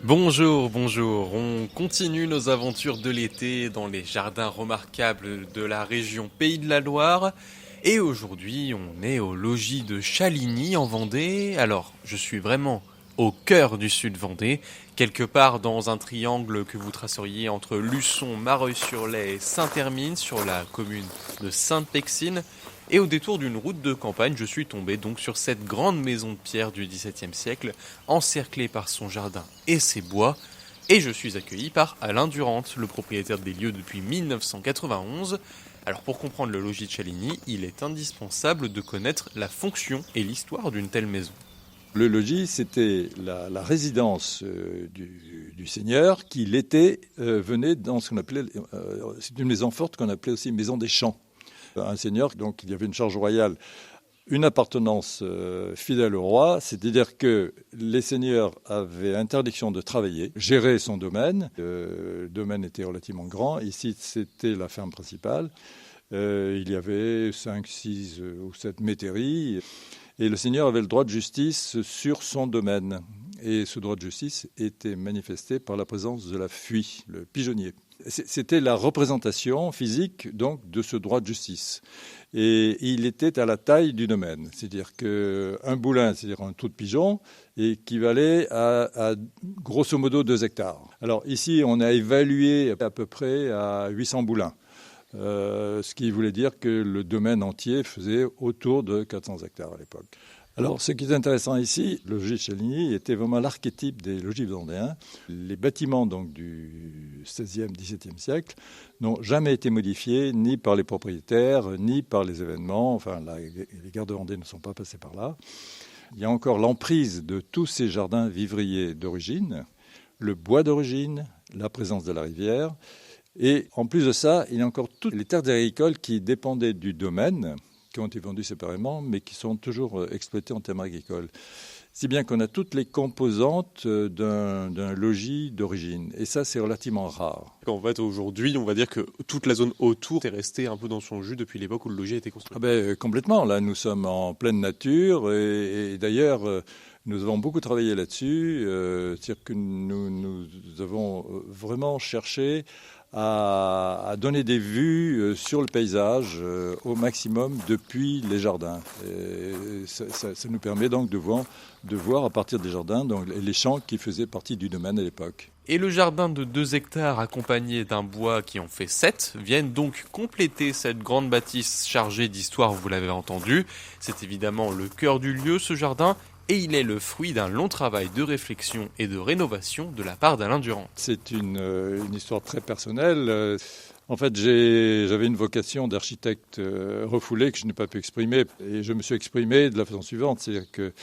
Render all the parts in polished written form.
Bonjour, bonjour. On continue nos aventures de l'été dans les jardins remarquables de la région Pays de la Loire. Et aujourd'hui, on est au logis de Chaligny en Vendée. Alors, je suis vraiment au cœur du sud Vendée, quelque part dans un triangle que vous traceriez entre Luçon, Mareuil-sur-Lay et Saint-Hermine sur la commune de Sainte-Pexine. Et au détour d'une route de campagne, je suis tombé donc sur cette grande maison de pierre du XVIIe siècle, encerclée par son jardin et ses bois. Et je suis accueilli par Alain Durand, le propriétaire des lieux depuis 1991. Alors pour comprendre le logis de Chaligny, il est indispensable de connaître la fonction et l'histoire d'une telle maison. Le logis, c'était la résidence du seigneur qui, l'été, venait dans ce qu'on appelait, c'est une maison forte qu'on appelait aussi maison des champs. Un seigneur, donc il y avait une charge royale, une appartenance fidèle au roi, c'est-à-dire que les seigneurs avaient interdiction de travailler, gérer son domaine. Le domaine était relativement grand. Ici, c'était la ferme principale. Il y avait 5, 6 ou 7 métairies. Et le seigneur avait le droit de justice sur son domaine. Et ce droit de justice était manifesté par la présence de la fuie, le pigeonnier. C'était la représentation physique donc de ce droit de justice. Et il était à la taille du domaine. C'est-à-dire qu'un boulin, c'est-à-dire un trou de pigeon, équivalait à grosso modo 2 hectares. Alors ici, on a évalué à peu près à 800 boulins. Ce qui voulait dire que le domaine entier faisait autour de 400 hectares à l'époque. Alors, ce qui est intéressant ici, le logis de Chaligny était vraiment l'archétype des logis vendéens. Les bâtiments donc, du XVIe, XVIIe siècle n'ont jamais été modifiés ni par les propriétaires, ni par les événements. Enfin, les guerres de Vendée ne sont pas passées par là. Il y a encore l'emprise de tous ces jardins vivriers d'origine, le bois d'origine, la présence de la rivière. Et en plus de ça, il y a encore toutes les terres agricoles qui dépendaient du domaine, qui ont été vendues séparément, mais qui sont toujours exploitées en termes agricoles. Si bien qu'on a toutes les composantes d'un logis d'origine. Et ça, c'est relativement rare. En fait, aujourd'hui, on va dire que toute la zone autour est restée un peu dans son jus depuis l'époque où le logis a été construit. Complètement. Là, nous sommes en pleine nature. Et d'ailleurs, nous avons beaucoup travaillé là-dessus. C'est-à-dire que nous avons vraiment cherché à donner des vues sur le paysage au maximum depuis les jardins. Ça nous permet donc de voir à partir des jardins donc, les champs qui faisaient partie du domaine à l'époque. Et le jardin de 2 hectares accompagné d'un bois qui en fait 7 viennent donc compléter cette grande bâtisse chargée d'histoire, vous l'avez entendu. C'est évidemment le cœur du lieu, ce jardin, et il est le fruit d'un long travail de réflexion et de rénovation de la part d'Alain Durand. C'est une histoire très personnelle. En fait, j'avais une vocation d'architecte refoulée que je n'ai pas pu exprimer. Et je me suis exprimé de la façon suivante. C'est-à-dire que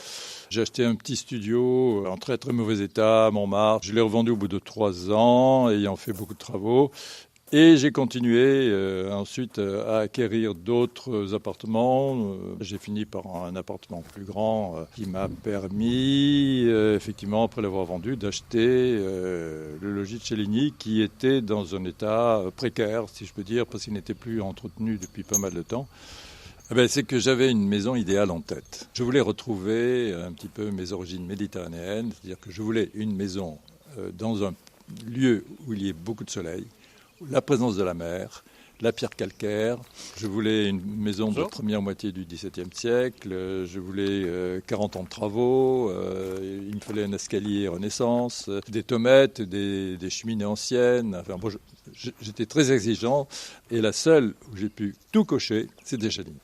j'ai acheté un petit studio en très très mauvais état à Montmartre. Je l'ai revendu au bout de 3 ans, ayant fait beaucoup de travaux. Et j'ai continué ensuite à acquérir d'autres appartements. J'ai fini par un appartement plus grand qui m'a permis, effectivement, après l'avoir vendu, d'acheter le logis de Chaligny qui était dans un état précaire, si je peux dire, parce qu'il n'était plus entretenu depuis pas mal de temps. C'est que j'avais une maison idéale en tête. Je voulais retrouver un petit peu mes origines méditerranéennes, c'est-à-dire que je voulais une maison dans un lieu où il y ait beaucoup de soleil, la présence de la mer, la pierre calcaire. Je voulais une maison de première moitié du XVIIe siècle. Je voulais 40 ans de travaux. Il me fallait un escalier Renaissance, des tomates, des cheminées anciennes. Enfin, bon, j'étais très exigeant. Et la seule où j'ai pu tout cocher, c'était Chaligny.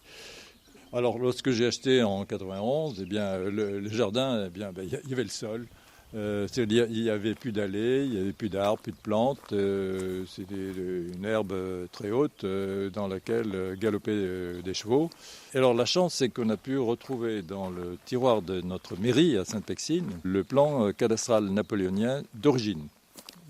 Alors, lorsque j'ai acheté en 91, le jardin, il y avait le sol. C'est-à-dire il n'y avait plus d'allées, il n'y avait plus d'arbres, plus de plantes. C'était une herbe très haute dans laquelle galopaient des chevaux. Et alors la chance, c'est qu'on a pu retrouver dans le tiroir de notre mairie à Sainte-Pexine le plan cadastral napoléonien d'origine.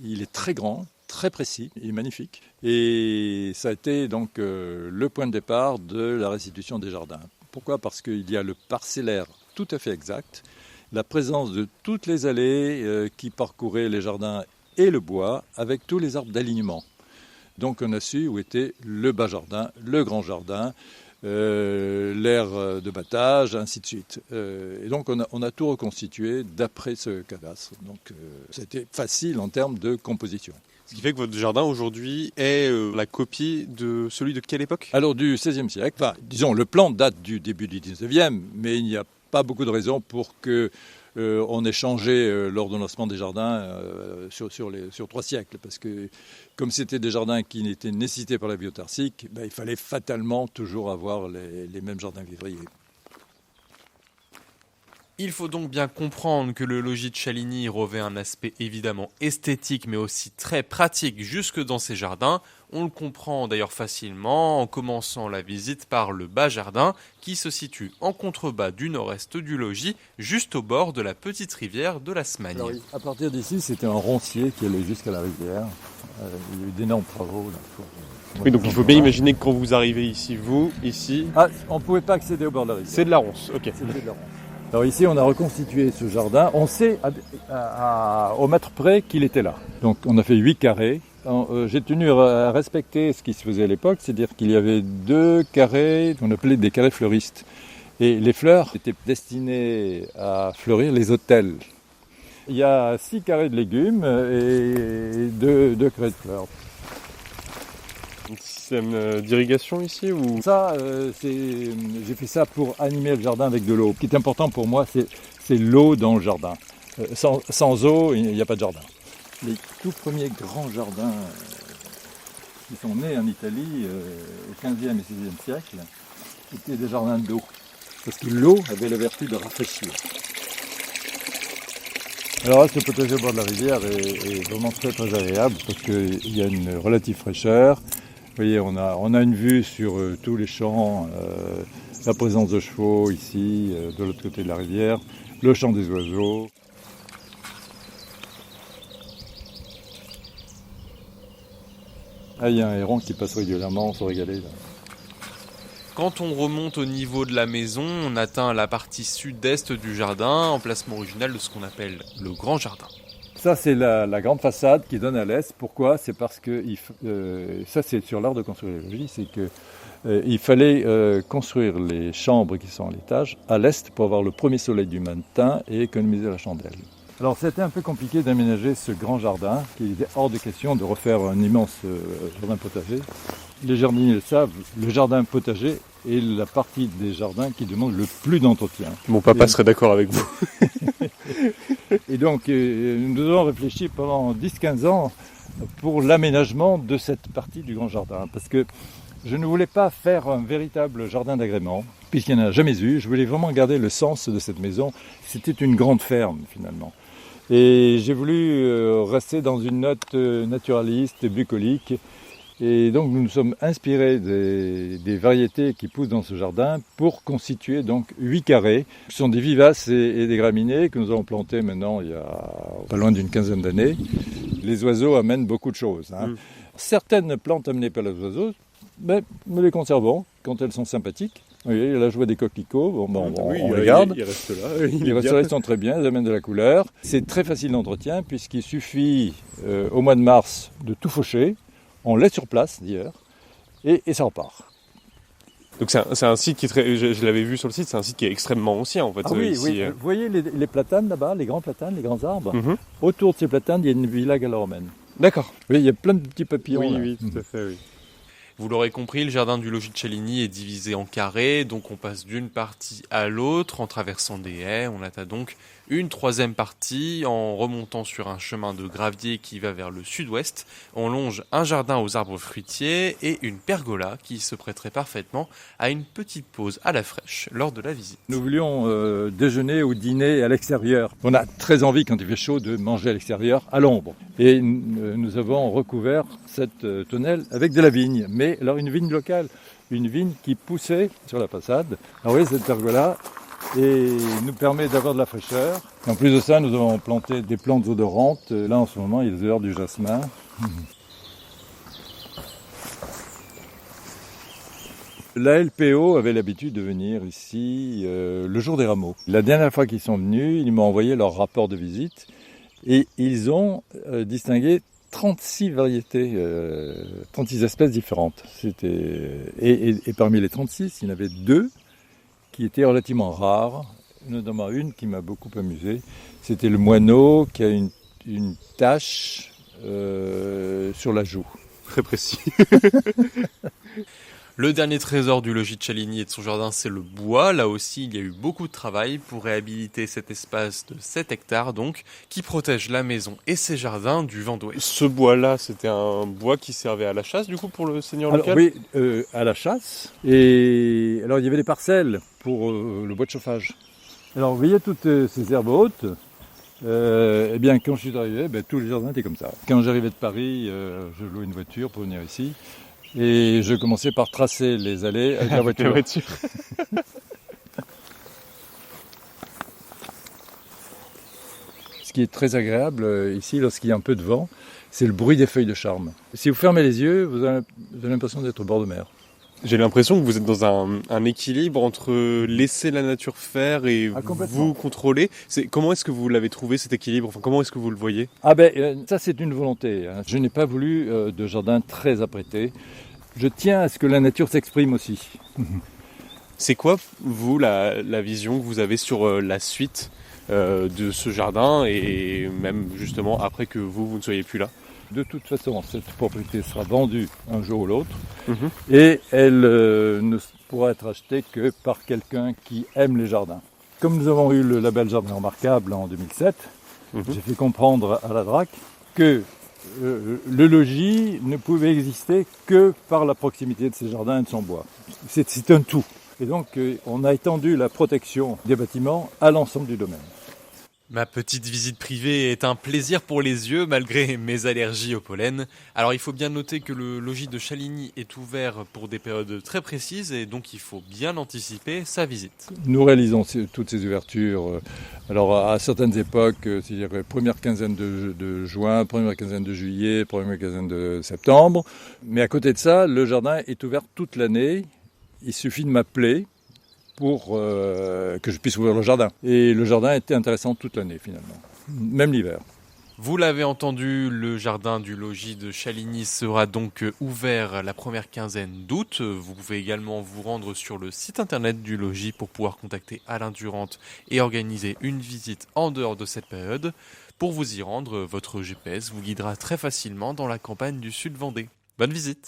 Il est très grand, très précis, il est magnifique. Et ça a été donc le point de départ de la restitution des jardins. Pourquoi ? Parce qu'il y a le parcellaire tout à fait exact, la présence de toutes les allées qui parcouraient les jardins et le bois avec tous les arbres d'alignement. Donc on a su où était le bas jardin, le grand jardin, et l'aire de battage, ainsi de suite. Et donc on a tout reconstitué d'après ce cadastre. Donc c'était facile en termes de composition. Ce qui fait que votre jardin aujourd'hui est la copie de celui de quelle époque ? Alors du XVIe siècle, enfin, disons le plan date du début du XIXe, mais il n'y a pas beaucoup de raisons pour que on ait changé l'ordonnancement des jardins sur 3 siècles, parce que comme c'était des jardins qui étaient nécessités par la vie autarcique, il fallait fatalement toujours avoir les mêmes jardins vivriers. Il faut donc bien comprendre que le logis de Chaligny revêt un aspect évidemment esthétique mais aussi très pratique jusque dans ses jardins. On le comprend d'ailleurs facilement en commençant la visite par le bas jardin qui se situe en contrebas du nord-est du logis, juste au bord de la petite rivière de la Smagne. Alors, à partir d'ici, c'était un roncier qui allait jusqu'à la rivière. Il y a eu d'énormes travaux. Là, oui, donc il faut bien imaginer que quand vous arrivez ici, on ne pouvait pas accéder au bord de la rivière. C'est de la ronce, ok. C'était de la ronce. Alors ici, on a reconstitué ce jardin. On sait au mètre près qu'il était là. Donc on a fait 8 carrés. J'ai tenu à respecter ce qui se faisait à l'époque, c'est-à-dire qu'il y avait 2 carrés qu'on appelait des carrés fleuristes. Et les fleurs étaient destinées à fleurir les autels. Il y a 6 carrés de légumes et 2 carrés de fleurs. Un système d'irrigation ici ou... Ça, j'ai fait ça pour animer le jardin avec de l'eau. Ce qui est important pour moi, c'est l'eau dans le jardin. Sans eau, il n'y a pas de jardin. Les tout premiers grands jardins qui sont nés en Italie au XVe et XVIe siècle étaient des jardins d'eau. Parce que l'eau avait la vertu de rafraîchir. Alors là, ce potager au bord de la rivière est vraiment très très agréable parce qu'il y a une relative fraîcheur. Vous voyez, on a une vue sur tous les champs, la présence de chevaux ici, de l'autre côté de la rivière, le chant des oiseaux. Ah, il y a un héron qui passe régulièrement, on se régaler là. Quand on remonte au niveau de la maison, on atteint la partie sud-est du jardin, emplacement original de ce qu'on appelle le grand jardin. Ça, c'est la grande façade qui donne à l'est. Pourquoi ? C'est parce que, ça c'est sur l'art de construire les logis, c'est qu'il fallait construire les chambres qui sont à l'étage à l'est pour avoir le premier soleil du matin et économiser la chandelle. Alors c'était un peu compliqué d'aménager ce grand jardin, qui était hors de question de refaire un immense jardin potager. Les jardiniers le savent, le jardin potager est la partie des jardins qui demande le plus d'entretien. Mon papa serait d'accord avec vous. Et donc nous avons réfléchi pendant 10-15 ans pour l'aménagement de cette partie du grand jardin. Parce que je ne voulais pas faire un véritable jardin d'agrément, puisqu'il n'y en a jamais eu. Je voulais vraiment garder le sens de cette maison. C'était une grande ferme finalement. Et j'ai voulu rester dans une note naturaliste, bucolique. Et donc nous nous sommes inspirés des variétés qui poussent dans ce jardin pour constituer donc 8 carrés. Ce sont des vivaces et des graminées que nous avons plantés maintenant il y a pas loin d'une quinzaine d'années. Les oiseaux amènent beaucoup de choses. Certaines plantes amenées par les oiseaux, nous les conservons quand elles sont sympathiques. Oui, la joie des coquelicots, on les garde. Ils restent là. Les restent sont très bien, ils amènent de la couleur. C'est très facile d'entretien puisqu'il suffit au mois de mars de tout faucher. On laisse sur place d'hier et ça repart. Donc c'est un site qui est très, je l'avais vu sur le site, c'est un site qui est extrêmement ancien en fait. Oui. Vous voyez les platanes là-bas, les grands platanes, les grands arbres. Autour de ces platanes, il y a une villa gallo-romaine. D'accord. Oui, il y a plein de petits papillons. Oui, tout à fait, oui. Vous l'aurez compris, le jardin du logis de Chaligny est divisé en carrés, donc on passe d'une partie à l'autre en traversant des haies. On atteint donc une troisième partie en remontant sur un chemin de gravier qui va vers le sud-ouest. On longe un jardin aux arbres fruitiers et une pergola qui se prêterait parfaitement à une petite pause à la fraîche lors de la visite. Nous voulions déjeuner ou dîner à l'extérieur. On a très envie quand il fait chaud de manger à l'extérieur à l'ombre. Et nous avons recouvert cette tonnelle avec de la vigne. Mais alors une vigne locale, une vigne qui poussait sur la façade. Alors oui, cette pergola et nous permet d'avoir de la fraîcheur. Et en plus de ça, nous avons planté des plantes odorantes. Là, en ce moment, il y a les odeurs du jasmin. La LPO avait l'habitude de venir ici le jour des rameaux. La dernière fois qu'ils sont venus, ils m'ont envoyé leur rapport de visite et ils ont distingué 36 variétés, 36 espèces différentes. Et parmi les 36, il y en avait 2 qui étaient relativement rares, notamment une qui m'a beaucoup amusé. C'était le moineau qui a une tache sur la joue. Très précis. Le dernier trésor du logis de Chaligny et de son jardin, c'est le bois. Là aussi, il y a eu beaucoup de travail pour réhabiliter cet espace de 7 hectares, donc, qui protège la maison et ses jardins du vent d'ouest. Ce bois-là, c'était un bois qui servait à la chasse, du coup, pour le seigneur Alors, local? oui, à la chasse. Et alors, il y avait des parcelles pour le bois de chauffage. Alors, vous voyez toutes ces herbes hautes. Eh bien, quand je suis arrivé, tous les jardins étaient comme ça. Quand j'arrivais de Paris, je louais une voiture pour venir ici. Et je commençais par tracer les allées avec la voiture. Ce qui est très agréable ici, lorsqu'il y a un peu de vent, c'est le bruit des feuilles de charme. Si vous fermez les yeux, vous avez l'impression d'être au bord de mer. J'ai l'impression que vous êtes dans un équilibre entre laisser la nature faire et vous contrôler. Comment est-ce que vous l'avez trouvé, cet équilibre? Enfin, comment est-ce que vous le voyez? Ça c'est une volonté. Je n'ai pas voulu de jardin très apprêté. Je tiens à ce que la nature s'exprime aussi. C'est quoi, vous, la vision que vous avez sur la suite de ce jardin et même justement après que vous ne soyez plus là? De toute façon, cette propriété sera vendue un jour ou l'autre et elle ne pourra être achetée que par quelqu'un qui aime les jardins. Comme nous avons eu le label Jardin Remarquable en 2007, j'ai fait comprendre à la DRAC que le logis ne pouvait exister que par la proximité de ces jardins et de son bois. C'est un tout. Et donc, on a étendu la protection des bâtiments à l'ensemble du domaine. Ma petite visite privée est un plaisir pour les yeux malgré mes allergies au pollen. Alors il faut bien noter que le logis de Chaligny est ouvert pour des périodes très précises et donc il faut bien anticiper sa visite. Nous réalisons toutes ces ouvertures alors à certaines époques, c'est-à-dire première quinzaine de juin, première quinzaine de juillet, première quinzaine de septembre. Mais à côté de ça, le jardin est ouvert toute l'année. Il suffit de m'appeler pour que je puisse ouvrir le jardin. Et le jardin était intéressant toute l'année finalement, même l'hiver. Vous l'avez entendu, le jardin du logis de Chaligny sera donc ouvert la première quinzaine d'août. Vous pouvez également vous rendre sur le site internet du logis pour pouvoir contacter Alain Durante et organiser une visite en dehors de cette période. Pour vous y rendre, votre GPS vous guidera très facilement dans la campagne du Sud Vendée. Bonne visite!